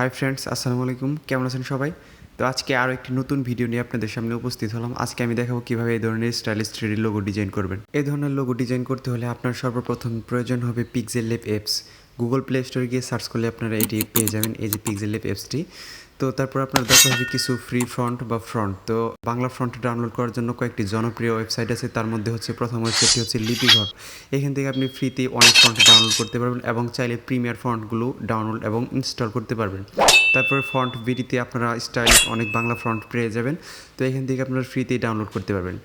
Hi friends, আসসালামু আলাইকুম। কেমন আছেন সবাই? তো আজকে আরও একটি নতুন ভিডিও নিয়ে আপনাদের সামনে উপস্থিত হলাম। আজকে আমি দেখাবো কীভাবে এই ধরনের স্টাইলিশ 3D লোগো ডিজাইন করবেন। এই ধরনের লোগো ডিজাইন করতে হলে আপনার সর্বপ্রথম প্রয়োজন হবে পিক্সেলল্যাব অ্যাপস। গুগল প্লে স্টোরে গিয়ে সার্চ করলে আপনারা এটি পেয়ে যাবেন, এই যে পিক্সেলল্যাব অ্যাপসটি। তো তারপর আপনার দরকার হবে কিছু ফ্রি ফন্ট বা ফ্রন্ট। তো বাংলা ফ্রন্ট ডাউনলোড করার জন্য কয়েকটি জনপ্রিয় ওয়েবসাইট আছে, তার মধ্যে হচ্ছে প্রথম ওয়েবসাইটটি হচ্ছে লিপিঘর। এখান থেকে আপনি ফ্রিতে অনেক ফন্ট ডাউনলোড করতে পারবেন এবং চাইলে প্রিমিয়ার ফন্টগুলো ডাউনলোড এবং ইনস্টল করতে পারবেন। তারপরে ফন্ট বিডিতে আপনারা স্টাইল অনেক বাংলা ফন্ট পেয়ে যাবেন। তো এখান থেকে আপনারা ফ্রিতেই ডাউনলোড করতে পারবেন।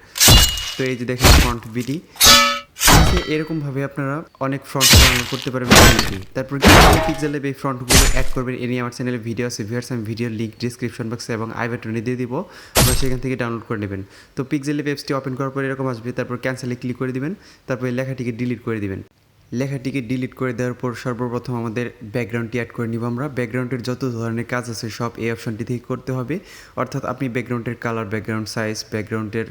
তো এই যে দেখেন ফন্ট বিডি, এরকমভাবে আপনারা অনেক ফ্রন্ট ডাউনলোড করতে পারবেন ফ্রিতে। তারপর পিক্সেলল্যাব এই ফ্রন্টগুলো অ্যাড করবেন, এ নিয়ে আমার চ্যানেলে ভিডিও আছে ভিউয়ার্স, আমি ভিডিওর লিঙ্ক ডিসক্রিপশন বক্সে এবং আই বাটনে দিয়ে দিব, আপনারা সেখান থেকে ডাউনলোড করে নেবেন। তো পিক্সেলল্যাব অ্যাপসটি ওপেন করার পর এরকম আসবে, তারপর ক্যান্সেলে ক্লিক করে দিবেন, তারপর লেখাটিকে ডিলিট করে দিবেন। লেখাটিকে ডিলিট করে দেওয়ার পর সর্বপ্রথম আমাদের ব্যাকগ্রাউন্ডটি অ্যাড করে নিব। আমরা ব্যাকগ্রাউন্ডের যত ধরনের কাজ আছে সব এই অপশনটি থেকে করতে হবে। অর্থাৎ আপনি ব্যাকগ্রাউন্ডের কালার, ব্যাকগ্রাউন্ড সাইজ, ব্যাকগ্রাউন্ডের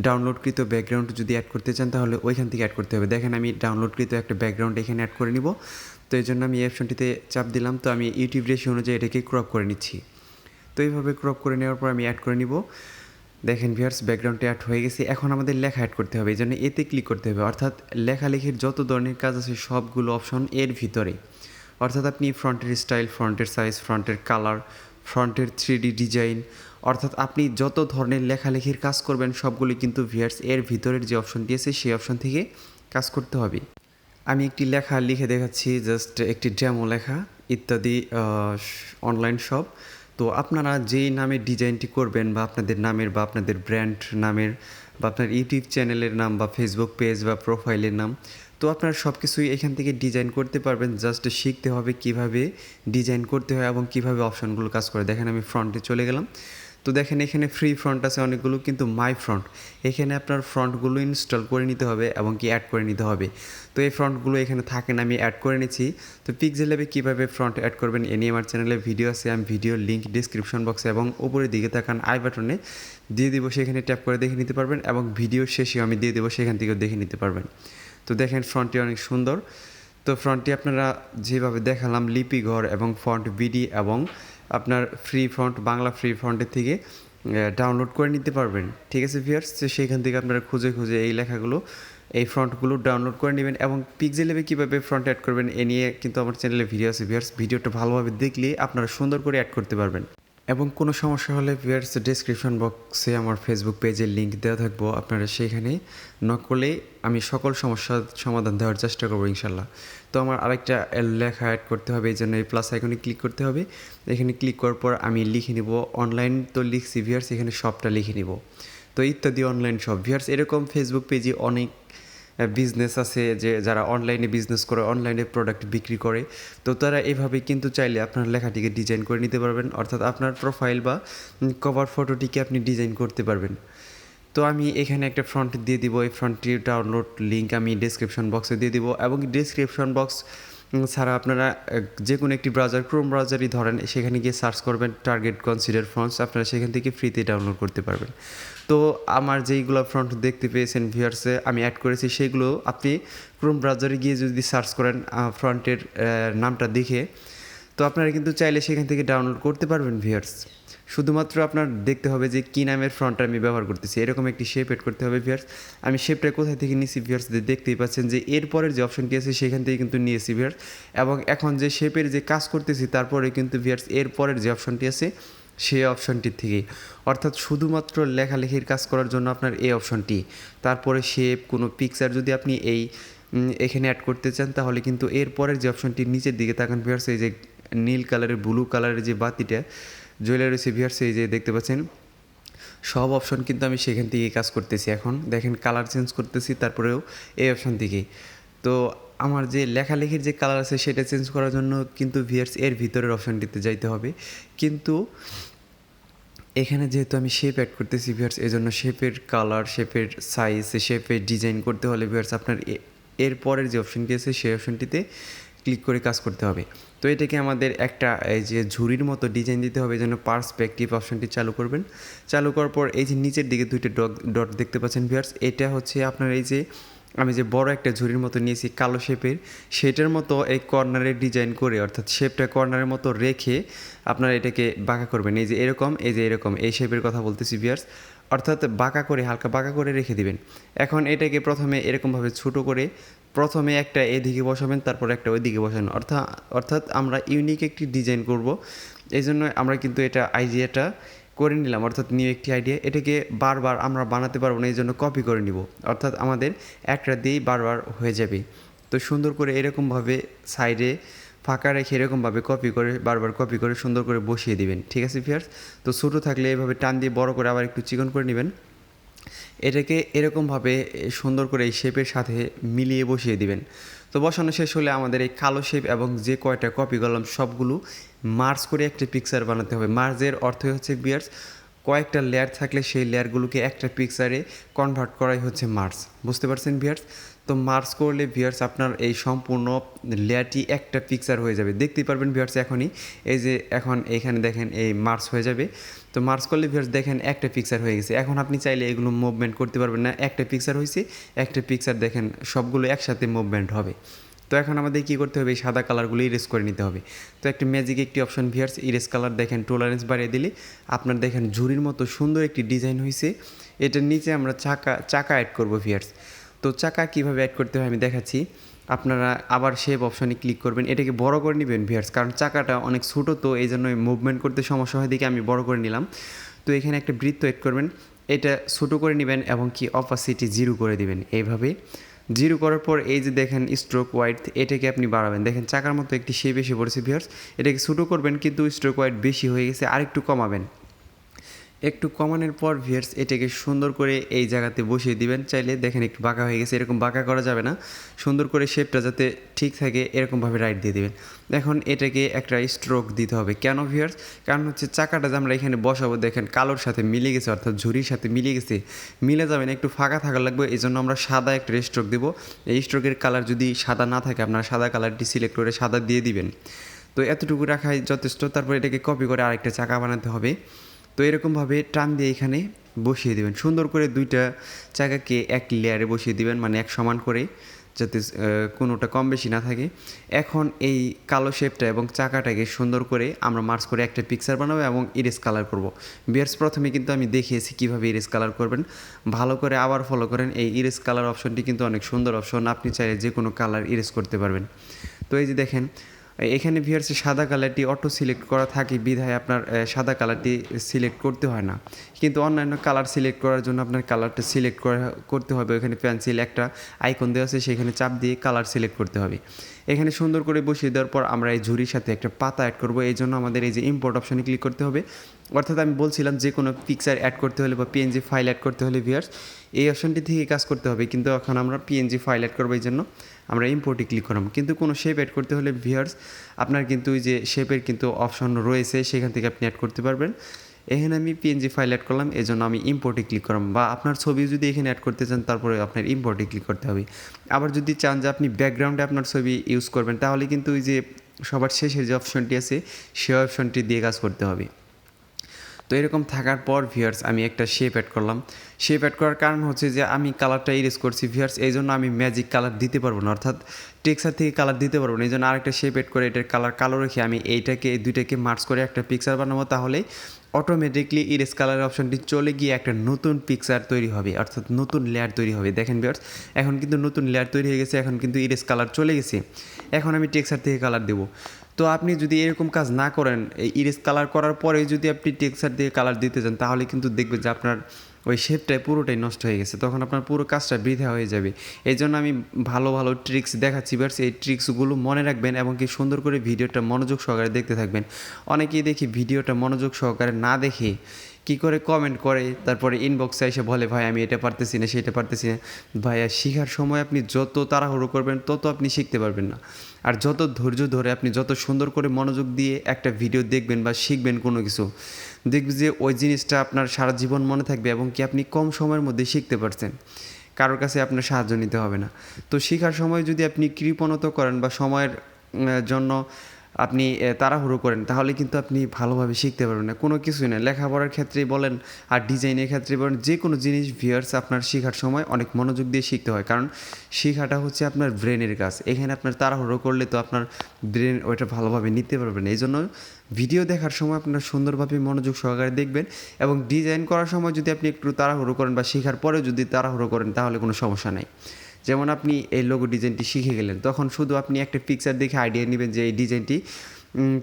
ডাউনলোডকৃত ব্যাকগ্রাউন্ড যদি অ্যাড করতে চান তাহলে ওইখান থেকে অ্যাড করতে হবে। দেখেন আমি ডাউনলোডকৃত একটা ব্যাকগ্রাউন্ড এখানে অ্যাড করে নিব। তো এই জন্য আমি এই অপশনটিতে চাপ দিলাম। তো আমি ইউটিউব রেশিও অনুযায়ী এটাকে ক্রপ করে নিচ্ছি। তো এইভাবে ক্রপ করে নেওয়ার পর আমি অ্যাড করে নিব। দেখেন ভিউয়ার্স, ব্যাকগ্রাউন্ডে অ্যাড হয়ে গেছে। এখন আমাদের লেখা অ্যাড করতে হবে, এই জন্য এতে ক্লিক করতে হবে। অর্থাৎ লেখালেখির যত ধরনের কাজ আছে সবগুলো অপশন এর ভিতরে। অর্থাৎ আপনি ফ্রন্টের স্টাইল, ফ্রন্টের সাইজ, ফ্রন্টের কালার, ফ্রন্টের 3D ডিজাইন, অর্থাৎ আপনি যত ধরনের লেখালেখির কাজ করবেন সবগুলি কিন্তু ভিউয়ার্স এর ভিতরের যে অপশনটি আছে সেই অপশন থেকে কাজ করতে হবে। আমি একটি লেখা লিখে দেখাচ্ছি, জাস্ট একটি ডেমো লেখা, ইত্যাদি অনলাইন শপ। তো আপনারা যেই নামের ডিজাইনটি করবেন বা আপনাদের নামের বা আপনাদের ব্র্যান্ড নামের বা আপনার ইউটিউব চ্যানেলের নাম বা ফেসবুক পেজ বা প্রোফাইলের নাম, তো আপনারা সব কিছুই এখান থেকে ডিজাইন করতে পারবেন। জাস্ট শিখতে হবে কিভাবে ডিজাইন করতে হয় এবং কিভাবে অপশনগুলো কাজ করে। দেখেন আমি ফ্রন্টে চলে গেলাম। তো দেখেন এখানে ফ্রি ফ্রন্ট আছে অনেকগুলো, কিন্তু মাই ফ্রন্ট, এখানে আপনার ফ্রন্টগুলো ইনস্টল করে নিতে হবে এবং কি অ্যাড করে নিতে হবে। তো এই ফ্রন্টগুলো এখানে থাকেন, আমি অ্যাড করে নিচ্ছি। তো পিক্সেলল্যাবে কীভাবে ফ্রন্ট অ্যাড করবেন এ নিয়ে আমার চ্যানেলে ভিডিও আছে, আমি ভিডিওর লিঙ্ক ডিসক্রিপশন বক্সে এবং উপরের দিকে তাকান আই বাটনে দিয়ে দিব, সেখানে ট্যাপ করে দেখে নিতে পারবেন এবং ভিডিওর শেষেও আমি দিয়ে দেবো, সেখান থেকেও দেখে নিতে পারবেন। তো দেখেন ফ্রন্টটি অনেক সুন্দর। তো ফ্রন্টটি আপনারা যেভাবে দেখালাম লিপিঘর এবং ফন্ট বিডি এবং আপনার ফ্রি ফন্ট, বাংলা ফ্রি ফন্টের থেকে ডাউনলোড করে নিতে পারবেন। ঠিক আছে ভিউয়ার্স, তো সেইখান থেকে আপনারা খুঁজে খুঁজে এই লেখাগুলো, এই ফন্টগুলো ডাউনলোড করে নেবেন এবং পিক্সেলল্যাবে কীভাবে ফ্রন্ট অ্যাড করবেন এ নিয়ে কিন্তু আমার চ্যানেলে ভিডিও আছে ভিউয়ার্স, ভিডিওটা ভালোভাবে দেখলে আপনারা সুন্দর করে অ্যাড করতে পারবেন। এবং কোনো সমস্যা হলে ভিউয়ার্স ডেসক্রিপশন বক্সে আমার ফেসবুক পেজের লিঙ্ক দেওয়া থাকবো, আপনারা সেইখানে নক করলে আমি সকল সমস্যার সমাধান দেওয়ার চেষ্টা করবো ইনশাল্লাহ। তো আমার আরেকটা লেখা অ্যাড করতে হবে, এই জন্য এই প্লাস আইকনে ক্লিক করতে হবে। এখানে ক্লিক করার পর আমি লিখে নিব অনলাইন, তো লিখছি ভিউয়ার্স, এখানে সবটা লিখে নিব। তো ইত্যাদি অনলাইন সব ভিউয়ার্স, এরকম ফেসবুক পেজে অনেক বিজনেস আছে যে যারা অনলাইনে বিজনেস করে, অনলাইনে প্রোডাক্ট বিক্রি করে। তো তারা এভাবে কিন্তু চাইলে আপনার লেখাটিকে ডিজাইন করে নিতে পারবেন, অর্থাৎ আপনার প্রোফাইল বা কভার ফটোটিকে আপনি ডিজাইন করতে পারবেন। তো আমি এখানে একটা ফ্রন্ট দিয়ে দিব, এই ফ্রন্টটির ডাউনলোড লিঙ্ক আমি ডিসক্রিপশন বক্সে দিয়ে দিব এবং ডিসক্রিপশন বক্স ছাড়া আপনারা যে কোনো একটি ব্রাউজার, ক্রোম ব্রাউজারই ধরেন, সেখানে গিয়ে সার্চ করবেন টার্গেট কনসিডার ফ্রন্টস, আপনারা সেখান থেকে ফ্রিতে ডাউনলোড করতে পারবেন। তো আমার যেইগুলো ফ্রন্ট দেখতে পেয়েছেন ভিউয়ার্সে আমি অ্যাড করেছি, সেগুলো আপনি ক্রোম ব্রাউজারে গিয়ে যদি সার্চ করেন ফ্রন্টের নামটা দেখে, তো আপনারা কিন্তু চাইলে সেখান থেকে ডাউনলোড করতে পারবেন ভিউয়ার্স। শুধুমাত্র আপনার দেখতে হবে যে কী নামের ফ্রন্টটা আমি ব্যবহার করতেছি, এরকম একটি শেপ এড করতে হবে ভিউয়ার্স। আমি শেপটা কোথায় থেকে নিয়েছি ভিউয়ার্স দেখতেই পাচ্ছেন যে এরপরের যে অপশনটি আছে সেখান থেকে কিন্তু নিয়েছি ভিউয়ার্স। এবং এখন যে শেপের যে কাজ করতেছি তারপরে কিন্তু ভিউয়ার্স এরপরের যে অপশনটি আছে সেই অপশনটির থেকেই, অর্থাৎ শুধুমাত্র লেখালেখির কাজ করার জন্য আপনার এই অপশনটি। তারপরে শেপ, কোনো পিকচার যদি আপনি এখানে অ্যাড করতে চান তাহলে কিন্তু এরপরের যে অপশনটি নিচের দিকে তাকান ভিউয়ার্স, এই যে নীল কালারের, ব্লু কালারের যে বাতিটা জ্বলে রয়েছে ভিউয়ার্স, এই যে দেখতে পাচ্ছেন সব অপশন কিন্তু আমি সেখান থেকেই কাজ করতেছি। এখন দেখেন কালার চেঞ্জ করতেছি, তারপরেও এই অপশন থেকেই। তো আমার যে লেখালেখির যে কালার আছে সেটা চেঞ্জ করার জন্য কিন্তু ভিউয়ার্স এর ভিতরের অপশনটিতে যাইতে হবে। কিন্তু এখানে যেহেতু আমি শেপ অ্যাড করতেছি ভিউয়ার্স, এই জন্য শেপের কালার, শেপের সাইজ, শেপের ডিজাইন করতে হলে ভিউয়ার্স আপনার এর পরের যে অপশনটি আছে সেই অপশনটিতে ক্লিক করে কাজ করতে হবে। তো এটাকে আমাদের একটা এই যে ঝুড়ির মতো ডিজাইন দিতে হবে, এই জন্য পার্সপেক্টিভ অপশনটি চালু করবেন। চালু করার পর এই যে নিচের দিকে দুইটা ডট দেখতে পাচ্ছেন ভিউয়ার্স, এটা হচ্ছে আপনার এই যে আমি যে বড় একটা ঝুড়ির মতো নিয়েছি কালো শেপের, সেটার মতো এই কর্নারে ডিজাইন করে, অর্থাৎ শেপটা কর্নারের মতো রেখে আপনারা এটাকে বাঁকা করবেন। এই যে এরকম, এই যে এরকম, এই শেপের কথা বলতেছি ভিউয়ার্স। অর্থাৎ বাঁকা করে, হালকা বাঁকা করে রেখে দিবেন। এখন এটাকে প্রথমে এরকমভাবে ছোটো করে প্রথমে একটা এদিকে বসাবেন, তারপর একটা ওইদিকে বসাবেন। অর্থাৎ আমরা ইউনিক একটি ডিজাইন করব, এই জন্য আমরা কিন্তু এটা আইডিয়াটা করে নিলাম, অর্থাৎ নিউ একটি আইডিয়া। এটাকে বারবার আমরা বানাতে পারবো না, এই জন্য কপি করে নিব, অর্থাৎ আমাদের একটা দিয়েই বারবার হয়ে যাবে। তো সুন্দর করে এরকমভাবে সাইডে ফাঁকা রেখে এরকমভাবে কপি করে, বারবার কপি করে সুন্দর করে বসিয়ে দিবেন। ঠিক আছে ভিউয়ার্স? তো ছোটো থাকলে এভাবে টান দিয়ে বড় করে আবার একটু চিকন করে নেবেন। এটাকে এরকমভাবে সুন্দর করে এই শেপের সাথে মিলিয়ে বসিয়ে দিবেন। তো বসানো শেষ হলে আমাদের এই কালো শেপ এবং যে কয়টা কপি করলাম সবগুলো মার্জ করে একটা পিকচার বানাতে হবে। মার্জের অর্থ হচ্ছে ভিউয়ার্স, কয়েকটা লেয়ার থাকলে সেই লেয়ারগুলোকে একটা পিকচারে কনভার্ট করাই হচ্ছে মার্জ। বুঝতে পারছেন ভিউয়ার্স? তো মার্জ করলে ভিউয়ার্স আপনার এই সম্পূর্ণ লেয়ারটি একটা পিকচার হয়ে যাবে। দেখতেই পারবেন ভিউয়ার্স এখনই, এই যে এখন এখানে দেখেন এই মার্জ হয়ে যাবে। তো মার্জ করলে ভিউয়ার্স দেখেন একটা পিকচার হয়ে গেছে। এখন আপনি চাইলে এগুলো মুভমেন্ট করতে পারবেন না, একটা পিকচার হয়েছে, একটা পিকচার দেখেন সবগুলো একসাথে মুভমেন্ট হবে। তো এখন আমাদের কী করতে হবে, এই সাদা কালারগুলো ইরেজ করে নিতে হবে। তো একটা ম্যাজিক একটি অপশন ভিউয়ার্স, ইরেজ কালার দেখেন টলারেন্স বাড়িয়ে দিলে আপনার দেখেন ঝুড়ির মতো সুন্দর একটি ডিজাইন হয়েছে। এটার নিচে আমরা চাকা অ্যাড করবো ভিউয়ার্স। তো চাকা কীভাবে অ্যাড করতে হয় আমি দেখাচ্ছি। আপনারা আবার শেপ অপশনে ক্লিক করবেন, এটাকে বড় করে নেবেন ভিউয়ার্স, কারণ চাকাটা অনেক ছোটো, তো এই জন্য মুভমেন্ট করতে সমস্যা হয় দিকে আমি বড় করে নিলাম। তো এখানে একটা বৃত্ত অ্যাড করবেন, এটা ছোটো করে নেবেন এবং কি অপাসিটি 0 করে দিবেন। এইভাবে 0 করার পর এই যে দেখেন স্ট্রোক ওয়াইড, এটাকে আপনি বাড়াবেন। দেখেন চাকার মতো একটি শেপ এসে পড়েছে ভিউয়ার্স। এটাকে ছোটো করবেন কিন্তু স্ট্রোক ওয়াইড বেশি হয়ে গেছে, আরেকটু কমাবেন। একটু কমানোর পর ভিউয়ার্স এটাকে সুন্দর করে এই জায়গাতে বসিয়ে দিবেন। চাইলে দেখেন একটু বাঁকা হয়ে গেছে, এরকম বাঁকা করা যাবে না, সুন্দর করে শেপটা যাতে ঠিক থাকে এরকমভাবে রাইট দিয়ে দিবেন। এখন এটাকে একটা স্ট্রোক দিতে হবে। কেন ভিউয়ার্স? কারণ হচ্ছে চাকাটা যে আমরা এখানে বসাবো দেখেন কালোর সাথে মিলে গেছে, অর্থাৎ ঝুড়ির সাথে মিলে গেছে, মিলে যাবে না, একটু ফাঁকা থাকা লাগবে। এই জন্য আমরা সাদা একটা স্ট্রোক দেবো। এই স্ট্রোকের কালার যদি সাদা না থাকে আপনারা সাদা কালারটি সিলেক্ট করে সাদা দিয়ে দিবেন। তো এতটুকু রাখাই যথেষ্ট। তারপর এটাকে কপি করে আরেকটা চাকা বানাতে হবে। তো এরকমভাবে টান দিয়ে এখানে বসিয়ে দেবেন, সুন্দর করে দুইটা চাকাকে এক লেয়ারে বসিয়ে দিবেন, মানে এক সমান করে, যাতে কোনোটা কম বেশি না থাকে। এখন এই কালো শেপটা এবং চাকাটাকে সুন্দর করে আমরা মার্জ করে একটা পিকচার বানাবো এবং ইরেজ কালার করব। বিয়ার্স প্রথমে কিন্তু আমি দেখিয়েছি কীভাবে ইরেজ কালার করবেন, ভালো করে আবার ফলো করেন। এই ইরেজ কালার অপশনটি কিন্তু অনেক সুন্দর অপশন, আপনি চাইলে যে কোনো কালার ইরেজ করতে পারবেন। তো এই যে দেখেন এখানে ভিউয়ার্স সাদা কালারটি অটো সিলেক্ট করা থাকে বিধায় আপনার সাদা কালারটি সিলেক্ট করতে হয় না, কিন্তু অন্যান্য কালার সিলেক্ট করার জন্য আপনার কালারটা সিলেক্ট করতে হবে। এখানে পেন্সিল একটা আইকন দেওয়া আছে, সেখানে চাপ দিয়ে কালার সিলেক্ট করতে হবে। এখানে সুন্দর করে বসিয়ে দেওয়ার পর আমরা এই ঝুড়ির সাথে একটা পাতা অ্যাড করবো। এই জন্য আমাদের এই যে ইম্পোর্ট অপশনে ক্লিক করতে হবে। অর্থাৎ আমি বলছিলাম যে কোনো পিকচার অ্যাড করতে হলে বা পিএনজি ফাইল অ্যাড করতে হলে ভিউয়ার্স এই অপশনটি থেকে কাজ করতে হবে, কিন্তু এখন আমরা পিএনজি ফাইল অ্যাড করবো, এই জন্য আমরা ইম্পোর্টে ক্লিক করলাম। কিন্তু কোনো শেপ অ্যাড করতে হলে ভিউয়ার্স আপনার কিন্তু ওই যে শেপের কিন্তু অপশন রয়েছে, সেখান থেকে আপনি অ্যাড করতে পারবেন। এখানে আমি পিএনজি ফাইল অ্যাড করলাম, এই জন্য আমি ইম্পোর্টে ক্লিক করলাম। বা আপনার ছবি যদি এখানে অ্যাড করতে চান তারপরে আপনার ইম্পোর্টে ক্লিক করতে হবে। আবার যদি চান যে আপনি ব্যাকগ্রাউন্ডে আপনার ছবি ইউজ করবেন, তাহলে কিন্তু ওই যে সবার শেষের যে অপশনটি আছে সেই অপশনটি দিয়ে কাজ করতে হবে। তো এরকম থাকার পর ভিউয়ার্স আমি একটা শেপ অ্যাড করলাম। শেপ অ্যাড করার কারণ হচ্ছে যে আমি কালারটা ইরেজ করছি ভিউয়ার্স, এই জন্য আমি ম্যাজিক কালার দিতে পারবো না, অর্থাৎ টেক্সচার থেকে কালার দিতে পারবো না। এই জন্য আরেকটা শেপ অ্যাড করে এটার কালার কালো রেখে আমি এই দুইটাকে মার্জ করে একটা পিকচার বানাবো। তাহলে অটোমেটিকলি ইরেজ কালার অপশনটি চলে গিয়ে একটা নতুন পিকচার তৈরি হবে, অর্থাৎ নতুন লেয়ার তৈরি হবে। দেখেন ভিউয়ার্স এখন কিন্তু নতুন লেয়ার তৈরি হয়ে গেছে, এখন কিন্তু ইরেজ কালার চলে গেছে। এখন আমি টেক্সচার থেকে কালার দেবো। তো আপনি যদি এরকম কাজ না করেন, এই ইরেজ কালার করার পরে যদি আপনি টেক্সচার দিয়ে কালার দিতে চান, তাহলে কিন্তু দেখবেন যে আপনার ওই শেপটাই পুরোটাই নষ্ট হয়ে গেছে, তখন আপনার পুরো কাজটা বৃথা হয়ে যাবে। এই জন্য আমি ভালো ভালো ট্রিক্স দেখাচ্ছি ভিউয়ার্স, এই ট্রিক্সগুলো মনে রাখবেন এবং কি সুন্দর করে ভিডিওটা মনোযোগ সহকারে দেখতে থাকবেন। অনেকেই দেখি ভিডিওটা মনোযোগ সহকারে না দেখে কী করে কমেন্ট করে, তারপরে ইনবক্সে এসে বলে ভাই আমি এটা পারতেছি না সেটা পারতেছি না। ভাইয়া শেখার সময় আপনি যত তাড়াহুড়ো করবেন তত আপনি শিখতে পারবেন না। আর যত ধৈর্য ধরে আপনি যত সুন্দর করে মনোযোগ দিয়ে একটা ভিডিও দেখবেন বা শিখবেন কোনো কিছু, দেখবেন যে ওই জিনিসটা আপনার সারা জীবন মনে থাকবে এবং কি আপনি কম সময়ের মধ্যে শিখতে পারছেন, কারোর কাছে আপনার সাহায্য নিতে হবে না। তো শেখার সময় যদি আপনি কৃপণতা করেন বা সময়ের জন্য আপনি তাড়াহুড়ো করেন তাহলে কিন্তু আপনি ভালোভাবে শিখতে পারবেন না, কোনো কিছুই না। লেখাপড়ার ক্ষেত্রেই বলেন আর ডিজাইনের ক্ষেত্রে বলেন, যে কোনো জিনিস ভিউয়ার্স আপনার শেখার সময় অনেক মনোযোগ দিয়ে শিখতে হয়, কারণ শেখাটা হচ্ছে আপনার ব্রেনের কাজ। এখানে আপনার তাড়াহুড়ো করলে তো আপনার ব্রেন ওইটা ভালোভাবে নিতে পারবে না। এই জন্য ভিডিও দেখার সময় আপনার সুন্দরভাবে মনোযোগ সহকারে দেখবেন, এবং ডিজাইন করার সময় যদি আপনি একটু তাড়াহুড়ো করেন বা শেখার পরেও যদি তাড়াহুড়ো করেন তাহলে কোনো সমস্যা নেই। যেমন আপনি এই লোগো ডিজাইনটি শিখে গেলেন, তখন শুধু আপনি একটা পিকচার দেখে আইডিয়া নেবেন যে এই ডিজাইনটি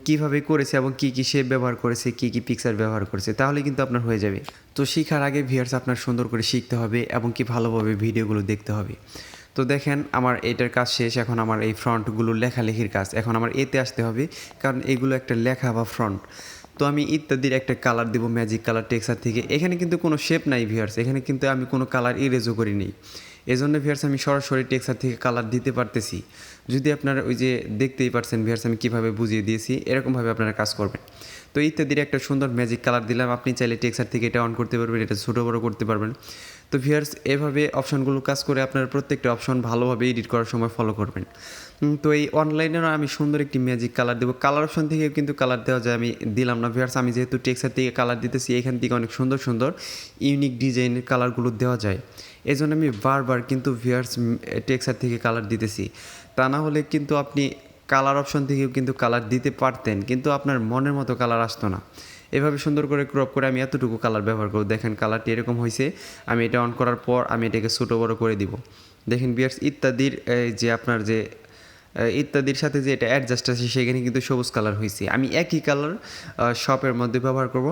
কীভাবে করেছে এবং কী কী শেপ ব্যবহার করেছে, কী কী পিকচার ব্যবহার করেছে, তাহলে কিন্তু আপনার হয়ে যাবে। তো শেখার আগে ভিউয়ার্স আপনার সুন্দর করে শিখতে হবে এবং কি ভালোভাবে ভিডিওগুলো দেখতে হবে। তো দেখেন আমার এটার কাজ শেষ, এখন আমার এই ফ্রন্টগুলো লেখালেখির কাজ। এখন আমার এতে আসতে হবে, কারণ এগুলো একটা লেখা বা ফ্রন্ট। তো আমি ইত্যাদির একটা কালার দেবো, ম্যাজিক কালার টেক্সচার থেকে। এখানে কিন্তু কোনো শেপ নাই ভিউয়ার্স, এখানে কিন্তু আমি কোনো কালার ইরেজও করিনি। এই জন্য ভিউয়ার্স আমি সরাসরি টেক্সচার থেকে কালার দিতে পারতেছি। যদি আপনারা ওই যে দেখতেই পারছেন ভিউয়ার্স আমি কীভাবে বুঝিয়ে দিয়েছি, এরকমভাবে আপনারা কাজ করবেন। তো ইত্যাদির একটা সুন্দর ম্যাজিক কালার দিলাম, আপনি চাইলে টেক্সচার থেকে এটা অন করতে পারবেন, এটা ছোটো বড়ো করতে পারবেন। তো ভিউয়ার্স এভাবে অপশনগুলো কাজ করে আপনার প্রত্যেকটা অপশন ভালোভাবে এডিট করার সময় ফলো করবেন। তো এই অনলাইনেরও আমি সুন্দর একটি ম্যাজিক কালার দেবো। কালার অপশন থেকেও কিন্তু কালার দেওয়া যায়, আমি দিলাম না ভিউয়ার্স। আমি যেহেতু টেক্সচার থেকে কালার দিতেছি, এখান থেকে অনেক সুন্দর সুন্দর ইউনিক ডিজাইনের কালারগুলো দেওয়া যায়। এই জন্য আমি বারবার কিন্তু ভিউয়ার্স টেক্সচার থেকে কালার দিতেছি। তা না হলে কিন্তু আপনি কালার অপশন থেকেও কিন্তু কালার দিতে পারতেন, কিন্তু আপনার মনের মতো কালার আসতো না। এভাবে সুন্দর করে ক্রপ করে আমি এতটুকু কালার ব্যবহার করব। দেখেন কালারটি এরকম হয়েছে। আমি এটা অন করার পর আমি এটাকে ছোটো বড়ো করে দিব। দেখেন ভিউয়ার্স ইত্যাদির যে আপনার যে ইত্যাদির সাথে যে এটা অ্যাডজাস্ট আছে সেখানে কিন্তু সবুজ কালার হয়েছে। আমি একই কালার শপের মধ্যে ব্যবহার করব,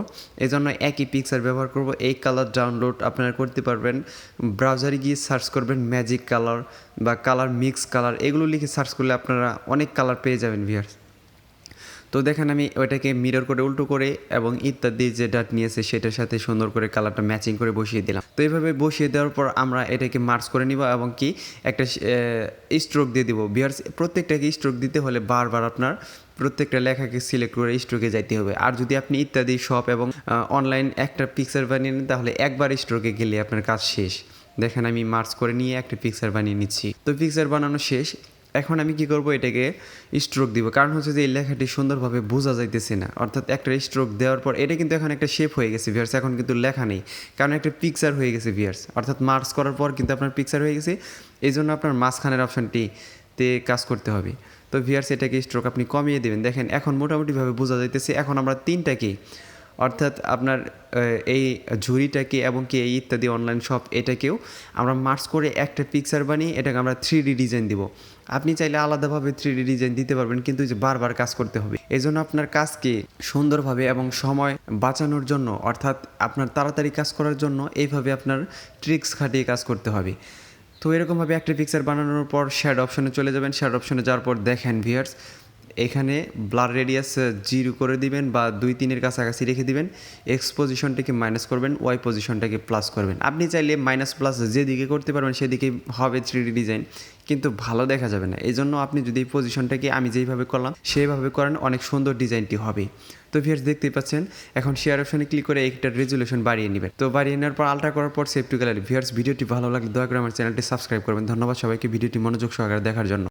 এজন্য একই পিকচার ব্যবহার করব। এই কালার ডাউনলোড আপনারা করতে পারবেন, ব্রাউজারে গিয়ে সার্চ করবেন ম্যাজিক কালার বা কালার মিক্স কালার, এগুলো লিখে সার্চ করলে আপনারা অনেক কালার পেয়ে যাবেন ভিউয়ার্স। তো দেখেন আমি ওইটাকে মিরর করে উল্টো করে এবং ইত্যাদি যে ডাট নিয়েছে সেটার সাথে সুন্দর করে কালারটা ম্যাচিং করে বসিয়ে দিলাম। তো এইভাবে বসিয়ে দেওয়ার পর আমরা এটাকে মার্জ করে নিব এবং কি একটা স্ট্রোক দিয়ে দিব। ভিউয়ার্স প্রত্যেকটাকে স্ট্রোক দিতে হলে বারবার আপনার প্রত্যেকটা লেখাকে সিলেক্ট করে স্ট্রোকে যাইতে হবে। আর যদি আপনি ইত্যাদি শপ এবং অনলাইন একটা পিকচার বানিয়ে নেন তাহলে একবার স্ট্রোকে গেলে আপনার কাজ শেষ। দেখেন আমি মার্জ করে নিয়ে একটা পিকচার বানিয়ে নিচ্ছি। তো পিকচার বানানো শেষ। এখন আমি কি করব, এটাকে স্ট্রোক দিব, কারণ হচ্ছে যে এই লেখাটি সুন্দরভাবে বোঝা যাইতেছে না। অর্থাৎ একটা স্ট্রোক দেওয়ার পর এটা কিন্তু এখন একটা শেপ হয়ে গেছে ভিউয়ার্স, এখন কিন্তু লেখা নেই, কারণ একটা পিকচার হয়ে গেছে ভিউয়ার্স। অর্থাৎ মার্জ করার পর কিন্তু আপনার পিকচার হয়ে গেছে, এই জন্য আপনার মাঝখানের অপশানটিতে কাজ করতে হবে। তো ভিউয়ার্স এটাকে স্ট্রোক আপনি কমিয়ে দেবেন। দেখেন এখন মোটামুটিভাবে বোঝা যাইতেছে। এখন আমরা তিনটাকে অর্থাৎ আপনার এই ঝুড়িটাকে এবং কি এই ইত্যাদি অনলাইন শপ এটাকেও আমরা মার্চ করে একটা পিকচার বানিয়ে এটাকে আমরা 3D ডিজাইন দিব। আপনি চাইলে আলাদাভাবে 3D ডিজাইন দিতে পারবেন, কিন্তু যে বারবার কাজ করতে হবে। এই জন্য আপনার কাজকে সুন্দরভাবে এবং সময় বাঁচানোর জন্য, অর্থাৎ আপনার তাড়াতাড়ি কাজ করার জন্য এইভাবে আপনার ট্রিক্স খাটিয়ে কাজ করতে হবে। তো এরকমভাবে একটা পিকচার বানানোর পর শ্যাডো অপশনে চলে যাবেন। শ্যাডো অপশনে যাওয়ার পর দেখেন ভিউয়ার্স এখানে ব্লার রেডিয়াস 0 করে দিবেন বা 2-3 কাছাকাছি রেখে দিবেন। এক্স পজিশনটাকে মাইনাস করবেন, ওয়াই পজিশনটাকে প্লাস করবেন। আপনি চাইলে মাইনাস প্লাস যেদিকে করতে পারবেন সেদিকে হবে 3D ডিজাইন, কিন্তু ভালো দেখা যাবে না। এই জন্য আপনি যদি এই পজিশনটাকে আমি যেইভাবে করলাম সেইভাবে করেন, অনেক সুন্দর ডিজাইনটি হবে। তো ভিউয়ার্স দেখতেই পাচ্ছেন। এখন শেয়ার অপশনে ক্লিক করে একটা রেজুলেশন বাড়িয়ে নেবেন। তো বাড়িয়ে নেওয়ার পর আলট্রা করার পর সেভ টু গ্যালারি। ভিউয়ার্স ভিডিওটি ভালো লাগলে দয়া করে আমার চ্যানেলটি সাবস্ক্রাইব করবেন। ধন্যবাদ সবাইকে ভিডিওটি মনোযোগ সহকারে দেখার জন্য।